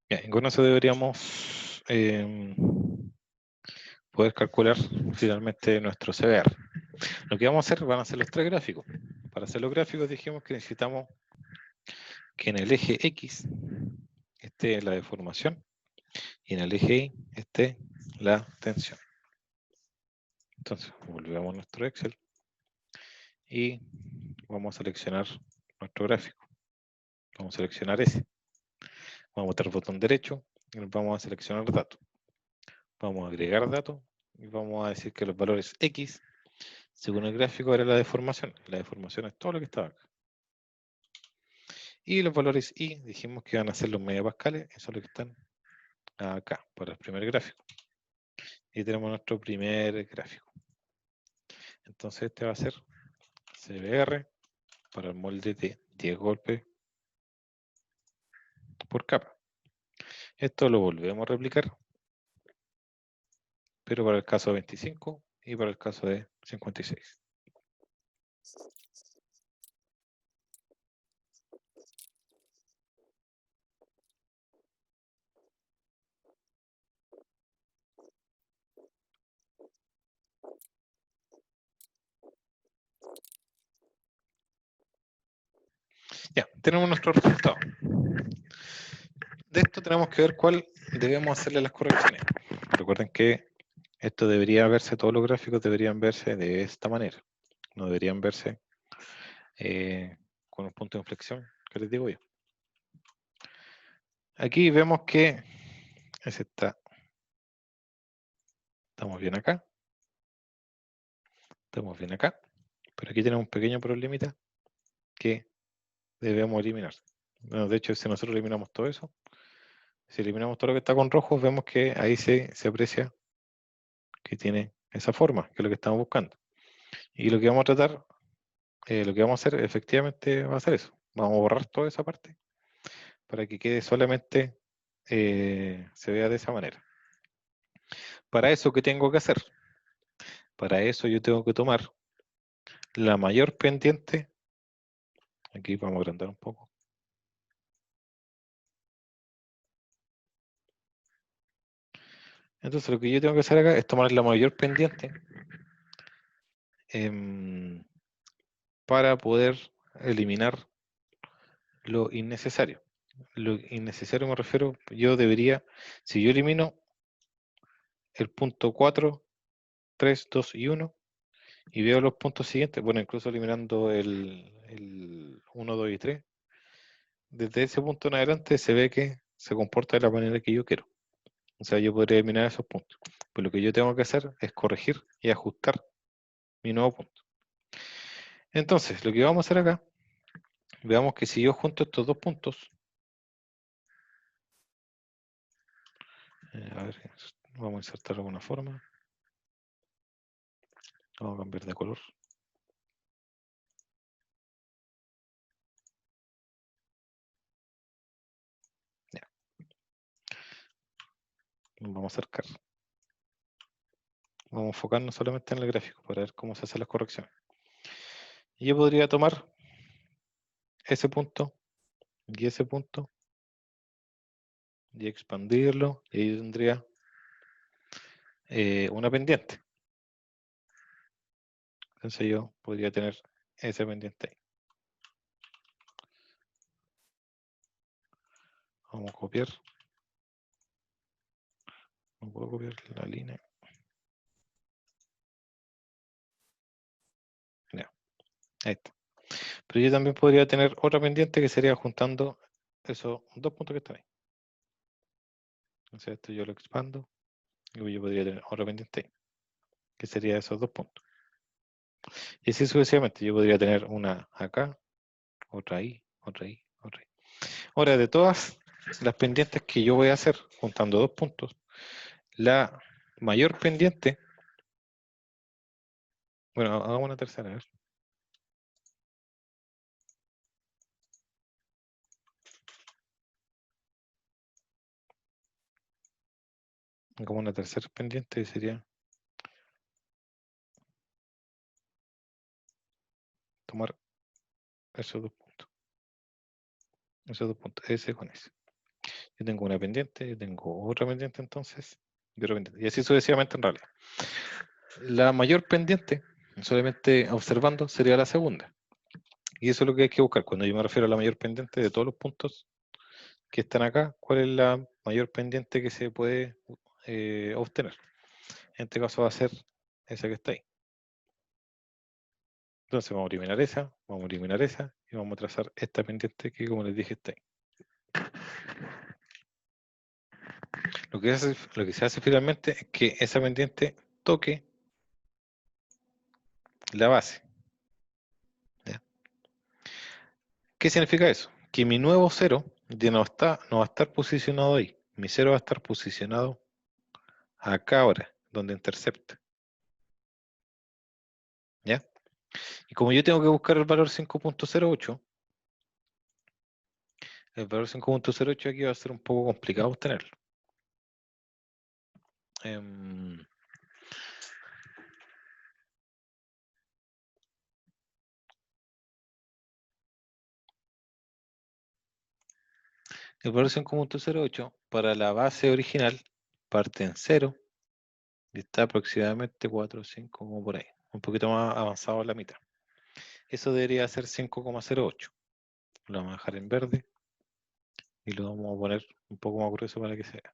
Ya, y con eso deberíamos poder calcular finalmente nuestro CBR. Lo que vamos a hacer, van a ser los 3 gráficos. Para hacer los gráficos dijimos que necesitamos que en el eje X esté la deformación y en el eje Y esté la tensión. Entonces, volvemos a nuestro Excel y vamos a seleccionar nuestro gráfico. Vamos a seleccionar ese. Vamos a botar el botón derecho y vamos a seleccionar datos. Vamos a agregar datos y vamos a decir que los valores X, según el gráfico, era la deformación. La deformación es todo lo que estaba acá. Y los valores Y dijimos que iban a ser los megapascales, eso es lo que están acá, para el primer gráfico. Y tenemos nuestro primer gráfico. Entonces este va a ser CBR para el molde de 10 golpes por capa. Esto lo volvemos a replicar, pero para el caso de 25 y para el caso de 56. Ya, tenemos nuestro resultado. De esto tenemos que ver cuál debemos hacerle las correcciones. Recuerden que esto debería verse, todos los gráficos deberían verse de esta manera. No deberían verse con un punto de inflexión, que les digo yo. Aquí vemos que ese estamos bien acá. Estamos bien acá. Pero aquí tenemos un pequeño problemita que debemos eliminar. Bueno, de hecho, si nosotros eliminamos todo eso, si eliminamos todo lo que está con rojo, vemos que ahí se aprecia que tiene esa forma, que es lo que estamos buscando. Y lo que vamos a tratar, lo que vamos a hacer efectivamente va a ser eso. Vamos a borrar toda esa parte para que quede solamente, se vea de esa manera. Para eso, ¿qué tengo que hacer? Para eso yo tengo que tomar la mayor pendiente. Aquí vamos a agrandar un poco. Entonces lo que yo tengo que hacer acá es tomar la mayor pendiente para poder eliminar lo innecesario. Lo innecesario me refiero, yo debería, si yo elimino el punto 4, 3, 2 y 1 y veo los puntos siguientes, bueno, incluso eliminando el 1, 2 y 3, desde ese punto en adelante se ve que se comporta de la manera que yo quiero. O sea, yo podría eliminar esos puntos. Pues lo que yo tengo que hacer es corregir y ajustar mi nuevo punto. Entonces, lo que vamos a hacer acá, veamos que si yo junto estos dos puntos, a ver, vamos a insertar de alguna forma. Vamos a cambiar de color. Ya. Nos vamos a acercar. Vamos a enfocarnos solamente en el gráfico para ver cómo se hacen las correcciones. Y yo podría tomar ese punto y ese punto y expandirlo y ahí tendría una pendiente. Entonces yo podría tener ese pendiente ahí. Vamos a copiar. No puedo copiar la línea. Ya. Ahí está. Pero yo también podría tener otra pendiente que sería juntando esos dos puntos que están ahí. Entonces esto yo lo expando y yo podría tener otra pendiente ahí, que sería esos dos puntos. Y así sucesivamente, yo podría tener una acá, otra ahí, otra ahí, otra ahí. Ahora, de todas las pendientes que yo voy a hacer juntando dos puntos, la mayor pendiente, bueno, hagamos una tercera, a ver. Hagamos una tercera pendiente y sería tomar esos dos puntos. Esos dos puntos, ese con ese. Yo tengo una pendiente, yo tengo otra pendiente entonces, y otra pendiente. Y así sucesivamente en realidad. La mayor pendiente, solamente observando, sería la segunda. Y eso es lo que hay que buscar. Cuando yo me refiero a la mayor pendiente de todos los puntos que están acá, ¿cuál es la mayor pendiente que se puede obtener? En este caso va a ser esa que está ahí. Entonces vamos a eliminar esa, vamos a eliminar esa y vamos a trazar esta pendiente que, como les dije, está ahí. Lo que se hace finalmente es que esa pendiente toque la base. ¿Ya? ¿Qué significa eso? Que mi nuevo cero ya no va a estar posicionado ahí. Mi cero va a estar posicionado acá ahora, donde intercepta. ¿Ya? Y como yo tengo que buscar el valor 5.08, el valor 5.08 aquí va a ser un poco complicado obtenerlo. Em, el valor 5.08 para la base original parte en 0 y está aproximadamente 4 o 5 como por ahí, un poquito más avanzado en la mitad. Eso debería ser 5.08. Lo vamos a dejar en verde y lo vamos a poner un poco más grueso para que se vea.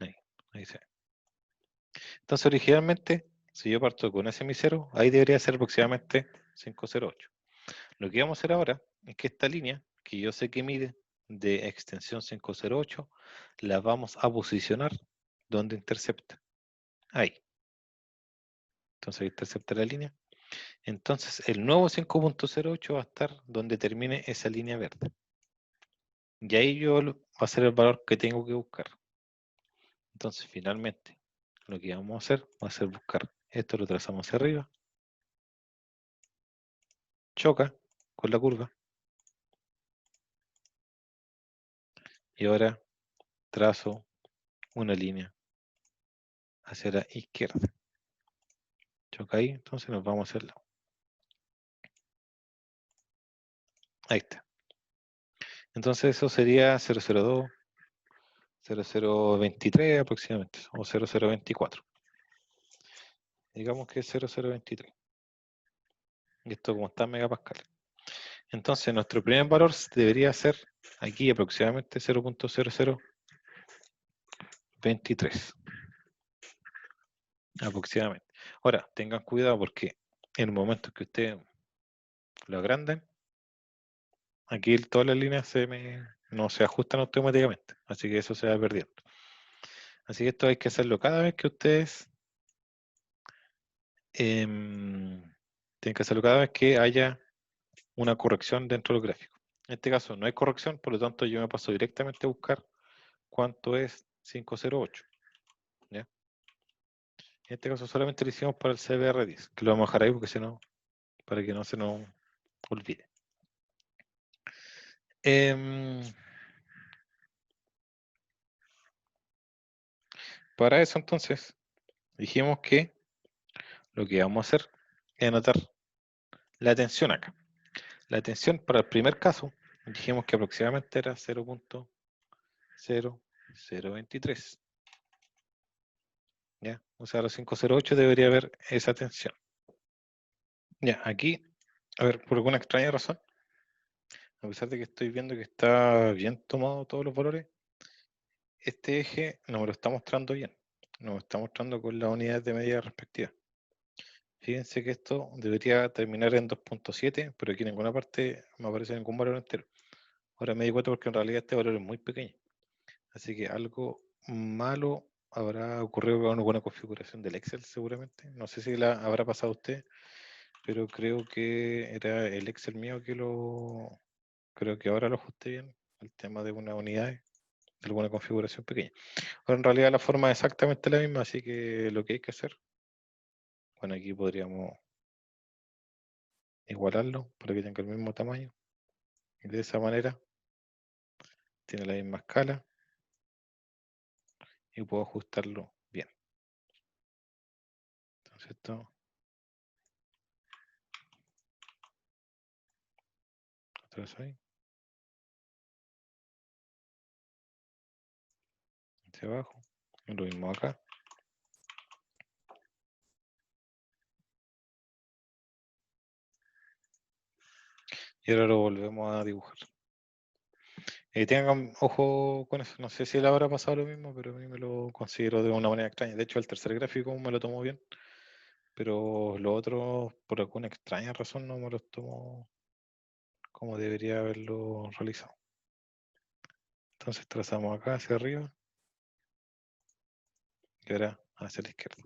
Ahí, ahí se ve. Entonces originalmente, si yo parto con ese mi cero, ahí debería ser aproximadamente 5.08. Lo que vamos a hacer ahora es que esta línea, que yo sé que mide de extensión 508, la vamos a posicionar donde intercepta. Ahí. Entonces ahí intercepta la línea. Entonces el nuevo 5.08 va a estar donde termine esa línea verde. Y ahí va a ser el valor que tengo que buscar. Entonces finalmente lo que vamos a hacer va a ser buscar. Esto lo trazamos hacia arriba. Choca con la curva. Y ahora trazo una línea hacia la izquierda. Choca ahí, entonces nos vamos hacia el lado. Ahí está. Entonces eso sería 002, 0023 aproximadamente, o 0024. Digamos que es 0023. Y esto como está en megapascal. Entonces nuestro primer valor debería ser aquí aproximadamente 0.0023. Aproximadamente. Ahora, tengan cuidado porque en el momento que ustedes lo agranden, aquí todas las líneas no se ajustan automáticamente. Así que eso se va perdiendo. Así que esto hay que hacerlo cada vez que ustedes tienen que hacerlo cada vez que haya una corrección dentro del gráfico. En este caso no hay corrección, por lo tanto yo me paso directamente a buscar cuánto es 508. ¿Ya? En este caso solamente lo hicimos para el CBR10, que lo vamos a dejar ahí porque si no, para que no se nos olvide. Para eso entonces dijimos que lo que vamos a hacer es anotar la tensión acá. La tensión para el primer caso dijimos que aproximadamente era 0.0023. ¿Ya? O sea, a los 508 debería haber esa tensión. Ya, aquí, a ver, por alguna extraña razón, a pesar de que estoy viendo que está bien tomado todos los valores, este eje no me lo está mostrando bien. nos está mostrando con las unidades de medida respectivas. Fíjense que esto debería terminar en 2.7, pero aquí en ninguna parte me aparece ningún valor entero. Ahora me di cuenta porque en realidad este valor es muy pequeño. Así que algo malo habrá ocurrido con alguna configuración del Excel seguramente. No sé si la habrá pasado a usted, pero creo que era el Excel mío que lo... Creo que ahora lo ajusté bien, el tema de una unidad, de alguna configuración pequeña. Ahora en realidad la forma es exactamente la misma, así que lo que hay que hacer, bueno, aquí podríamos igualarlo para que tenga el mismo tamaño. Y de esa manera tiene la misma escala y puedo ajustarlo bien. Entonces esto ahí, hacia abajo, y lo mismo acá. Y ahora lo volvemos a dibujar. Tengan ojo con eso, no sé si le habrá pasado lo mismo, pero a mí me lo considero de una manera extraña. De hecho, el tercer gráfico me lo tomó bien, pero los otros, por alguna extraña razón, no me los tomo como debería haberlo realizado. Entonces trazamos acá hacia arriba y ahora hacia la izquierda.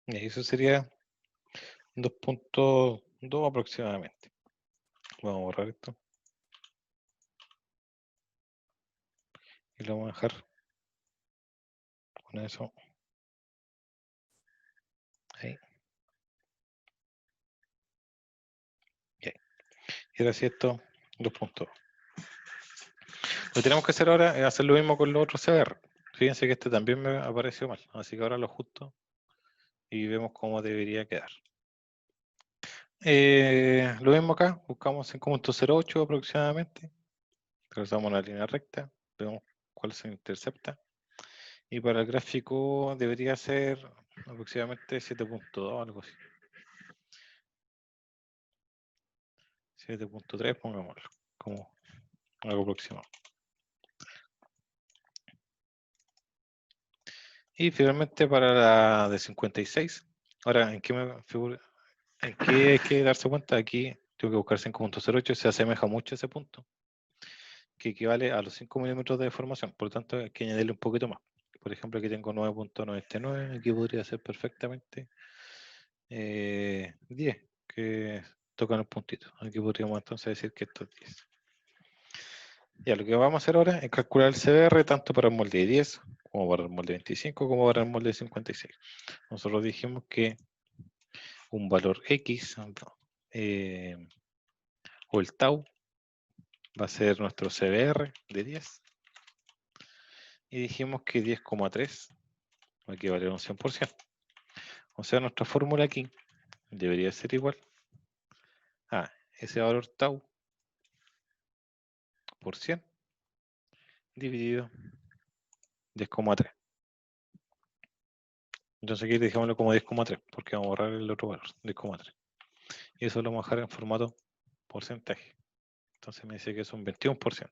Y eso sería 2.2 aproximadamente. Vamos a borrar esto y lo vamos a dejar con eso ahí. Y ahora sí esto 2.2. Lo que tenemos que hacer ahora es hacer lo mismo con los otros CBR. Fíjense que este también me apareció mal, así que ahora lo ajusto y vemos cómo debería quedar. Lo mismo acá, buscamos 5.08 aproximadamente, trazamos una línea recta, vemos cuál se intercepta y para el gráfico debería ser aproximadamente 7.2, algo así. 7.3, pongámoslo, como algo aproximado. Y finalmente para la de 56, ahora, ¿en qué me figura? Aquí hay que darse cuenta, aquí tengo que buscar 5.08, se asemeja mucho a ese punto, que equivale a los 5 milímetros de deformación, por lo tanto hay que añadirle un poquito más. Por ejemplo, aquí tengo 9.99, aquí podría ser perfectamente 10, que tocan el puntito. Aquí podríamos entonces decir que esto es 10. Ya, lo que vamos a hacer ahora es calcular el CBR tanto para el molde de 10, como para el molde de 25, como para el molde de 56. Nosotros dijimos que un valor X o el tau va a ser nuestro CBR de 10 y dijimos que 10,3 va a equivaler a un 100%. O sea, nuestra fórmula aquí debería ser igual a ese valor tau por 100 dividido 10,3. Entonces aquí dejémoslo como 10,3 porque vamos a borrar el otro valor, 10,3. Y eso lo vamos a dejar en formato porcentaje. Entonces me dice que es un 21%.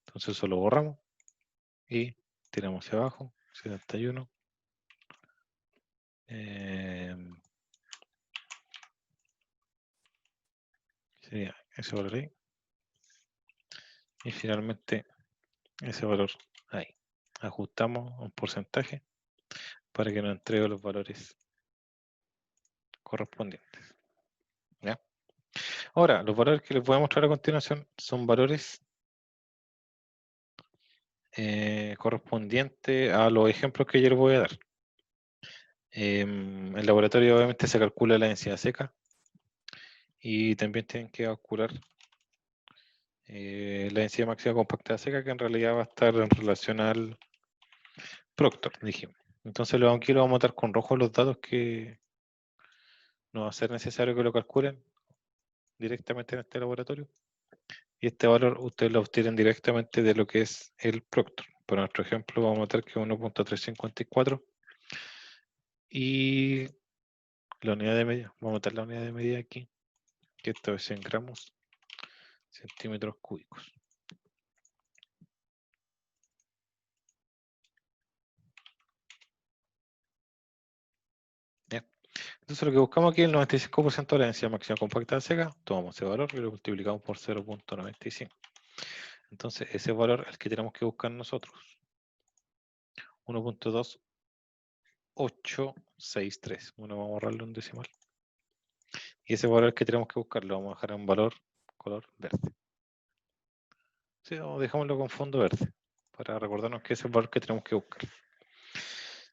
Entonces eso lo borramos y tiramos hacia abajo, 71. Sería ese valor ahí. Y finalmente ese valor ahí. Ajustamos un porcentaje para que nos entregue los valores correspondientes. ¿Ya? Ahora, los valores que les voy a mostrar a continuación son valores correspondientes a los ejemplos que yo les voy a dar. En el laboratorio obviamente se calcula la densidad seca y también tienen que calcular la densidad máxima compactada seca, que en realidad va a estar en relación al Proctor, dijimos. Entonces aquí lo vamos a montar con rojo los datos que no va a ser necesario que lo calculen directamente en este laboratorio. Y este valor ustedes lo obtienen directamente de lo que es el Proctor. Para nuestro ejemplo vamos a meter que es 1.354 y La unidad de medida, vamos a meter la unidad de medida aquí, que esto es en gramos, centímetros cúbicos. ¿Ya? Entonces lo que buscamos aquí es el 95% de la densidad máxima compacta de seca, tomamos ese valor y lo multiplicamos por 0.95. Entonces ese valor es el que tenemos que buscar nosotros. 1.2863. Bueno, vamos a borrarle un decimal. Y ese valor que tenemos que buscar lo vamos a dejar en valor color verde. Sí, dejámoslo con fondo verde para recordarnos que ese es el valor que tenemos que buscar.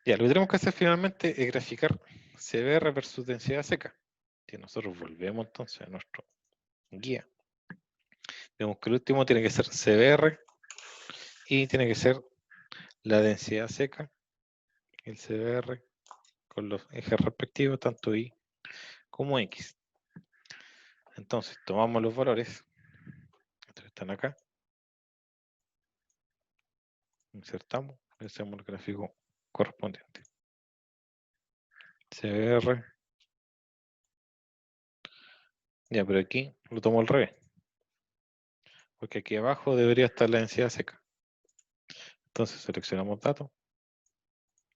Ya, lo que tenemos que hacer finalmente es graficar CBR versus densidad seca. Si nosotros volvemos entonces a nuestro guía, vemos que el último tiene que ser CBR y tiene que ser la densidad seca, el CBR, con los ejes respectivos, tanto Y como X. Entonces, tomamos los valores, estos están acá, insertamos y hacemos el gráfico correspondiente. CBR. Ya, pero aquí lo tomo al revés. Porque aquí abajo debería estar la densidad seca. Entonces seleccionamos datos,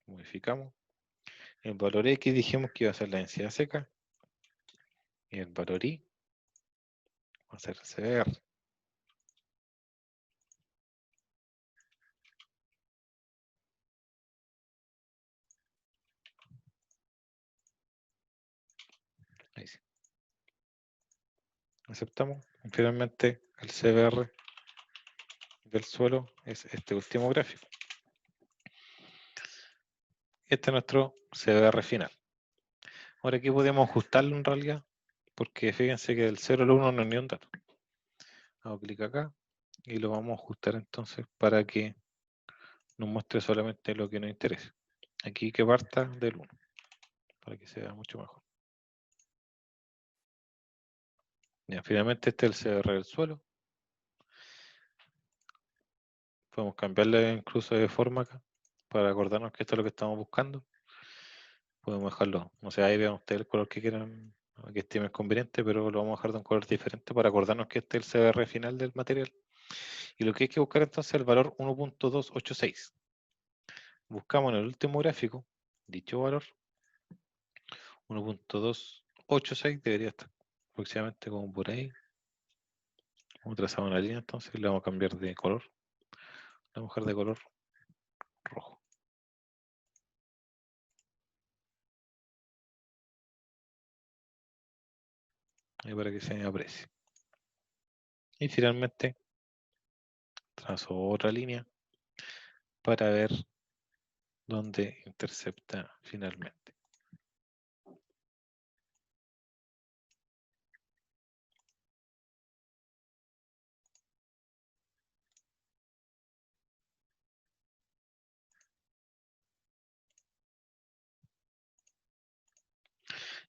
modificamos. El valor X dijimos que iba a ser la densidad seca. Y el valor Y va a ser CBR. Ahí sí. Aceptamos. Y finalmente el CBR del suelo es este último gráfico. Este es nuestro CBR final. Ahora aquí podemos ajustarlo en realidad, porque fíjense que del 0 al 1 no hay ni un dato. Hago clic acá y lo vamos a ajustar entonces para que nos muestre solamente lo que nos interesa. Aquí que parta del 1, para que sea mucho mejor. Ya, finalmente este es el CBR del suelo. Podemos cambiarle incluso de forma acá, para acordarnos que esto es lo que estamos buscando. Podemos dejarlo, no sé, ahí vean ustedes el color que quieran, que estimen conveniente, pero lo vamos a dejar de un color diferente para acordarnos que este es el CBR final del material. Y lo que hay que buscar entonces es el valor 1.286. Buscamos en el último gráfico, dicho valor, 1.286 debería estar aproximadamente como por ahí. Vamos a trazar una línea entonces y le vamos a cambiar de color. Le vamos a dejar de color rojo. Ahí para que se aprecie. Y finalmente trazo otra línea para ver dónde intercepta finalmente.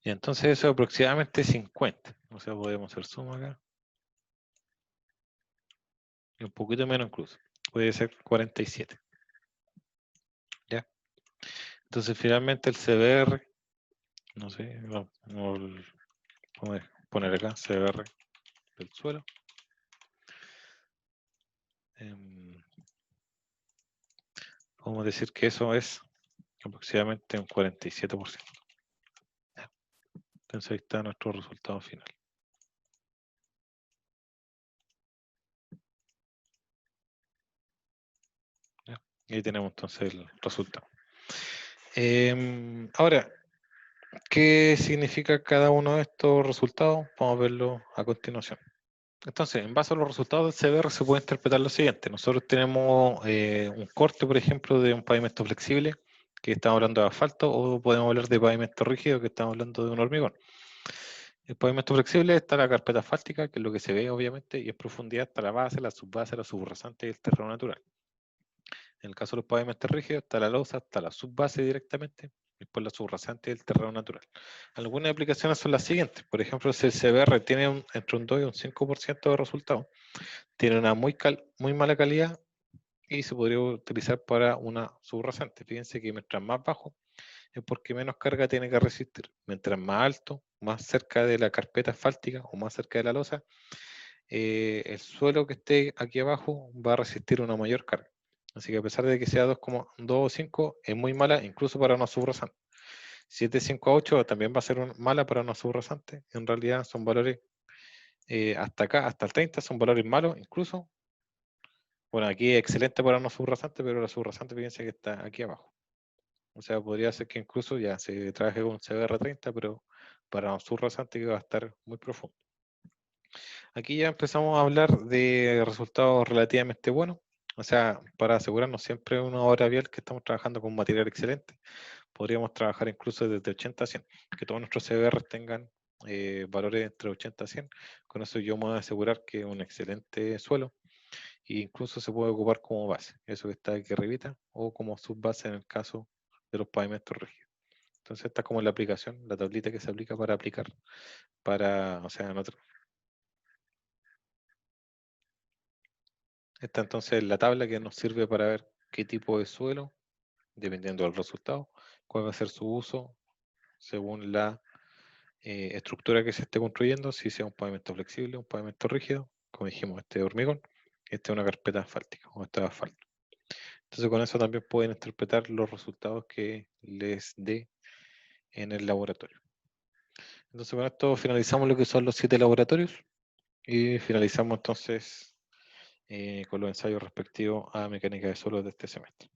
Y entonces eso es aproximadamente 50. O sea, podemos hacer suma acá. Y un poquito menos incluso. Puede ser 47. ¿Ya? Entonces finalmente el CBR, no sé, vamos a poner acá CBR del suelo. Vamos a decir que eso es aproximadamente un 47%. ¿Ya? Entonces ahí está nuestro resultado final. ¿Ya? Y ahí tenemos entonces el resultado. Ahora, ¿qué significa cada uno de estos resultados? Vamos a verlo a continuación. Entonces, en base a los resultados del CBR se puede interpretar lo siguiente. Nosotros tenemos un corte, por ejemplo, de un pavimento flexible, que estamos hablando de asfalto, o podemos hablar de pavimento rígido, que estamos hablando de un hormigón. El pavimento flexible está la carpeta asfáltica, que es lo que se ve, obviamente, y en profundidad está la base, la subrasante y el terreno natural. En el caso de los pavimentos rígidos, está la losa, está la subbase directamente, después la subrasante y el terreno natural. Algunas aplicaciones son las siguientes. Por ejemplo, si el CBR tiene entre un 2 y un 5% de resultado, tiene una muy mala calidad y se podría utilizar para una subrasante. Fíjense que mientras más bajo es porque menos carga tiene que resistir. Mientras más alto, más cerca de la carpeta asfáltica o más cerca de la losa, el suelo que esté aquí abajo va a resistir una mayor carga. Así que a pesar de que sea 2,2 o 5, es muy mala incluso para una subrasante. Si es de 5 a 8, también va a ser mala para una subrasante. En realidad son valores hasta acá, hasta el 30, son valores malos incluso. Bueno, aquí es excelente para una subrasante, pero la subrasante fíjense que está aquí abajo. O sea, podría ser que incluso ya se trabaje con CBR30, pero para un subrasante que va a estar muy profundo. Aquí ya empezamos a hablar de resultados relativamente buenos. O sea, para asegurarnos siempre una hora vial que estamos trabajando con material excelente, podríamos trabajar incluso desde 80 a 100, que todos nuestros CBR tengan valores entre 80 a 100. Con eso yo me voy a asegurar que es un excelente suelo e incluso se puede ocupar como base, eso que está aquí arribita, o como subbase en el caso de los pavimentos rígidos. Entonces esta es como la aplicación, la tablita que se aplica para aplicar, para, o sea, esta entonces es la tabla que nos sirve para ver qué tipo de suelo, dependiendo del resultado, cuál va a ser su uso según la estructura que se esté construyendo, si sea un pavimento flexible, un pavimento rígido, como dijimos, este es hormigón, este es una carpeta asfáltica o este es asfalto. Entonces con eso también pueden interpretar los resultados que les dé en el laboratorio. Entonces con esto finalizamos lo que son los 7 laboratorios y finalizamos entonces con los ensayos respectivos a mecánica de suelos de este semestre.